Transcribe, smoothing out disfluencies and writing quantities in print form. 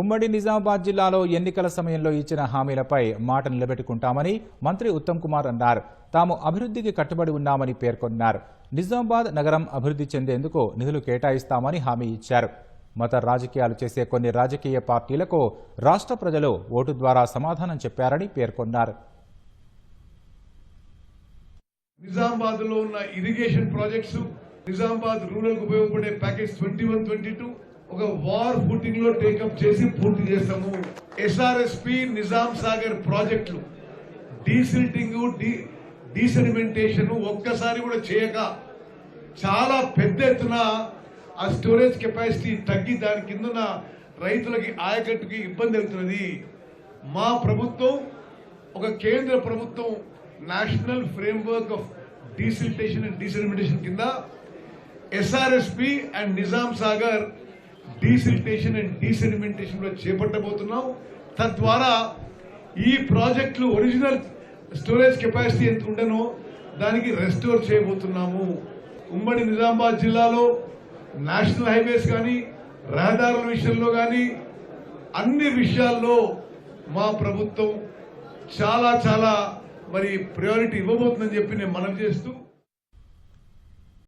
ఉమ్మడి నిజామాబాద్ జిల్లాలో ఎన్నికల సమయంలో ఇచ్చిన హామీలపై మాట నిలబెట్టుకుంటామని మంత్రి ఉత్తమ్ కుమార్ అన్నారు. తాము అభివృద్ధికి కట్టుబడి ఉన్నామని పేర్కొన్నారు. నిజామాబాద్ నగరం అభివృద్ధి చెందేందుకు నిధులు కేటాయిస్తామని హామీ ఇచ్చారు. మత రాజకీయాలు చేసే కొన్ని రాజకీయ పార్టీలకు రాష్ట్ర ప్రజలు ఓటు ద్వారా సమాధానం చెప్పారని పేర్కొన్నారు. నిజామాబాద్లో ఉన్న ఇరిగేషన్ ప్రాజెక్ట్స్, నిజామాబాద్ రూరల్ కు ఉపయోగపడే ప్యాకేజ్ 21-22 ఒక వార్ ఫుటింగ్ లో టేకప్ చేసి పూర్తి చేస్తాము. ఎస్ఆర్ఎస్పి నిజాం సాగర్ ప్రాజెక్టులు డీసిల్టింగ్, డీసెడిమెంటేషన్ ఒక్కసారి కూడా చేయక చాలా పెద్ద ఎత్తున ఆ స్టోరేజ్ కెపాసిటీ తగ్గి దాని కింద రైతులకి ఆయకట్టుకి ఇబ్బంది అవుతున్నది. మా ప్రభుత్వం ఒక కేంద్ర ప్రభుత్వం national framework of desiltation and desedimentation కింద SRSP and Nizam Sagar desiltation and desedimentation లో చేపట్టబోతున్నాం. తద్వారా ఈ ప్రాజెక్టులు ఒరిజినల్ స్టోరేజ్ కెపాసిటీ ఎంత ఉండనో దానికి రెస్టోర్ చేయబోతున్నాము. ఉమ్మడి నిజామాబాద్ జిల్లాలో నేషనల్ హైవేస్ కానీ రహదారుల విషయంలో కానీ అన్ని విషయాల్లో మా ప్రభుత్వం చాలా ప్రయారిటీ ఇవ్వబోతుందని చెప్పి నేను మనవి చేస్తూ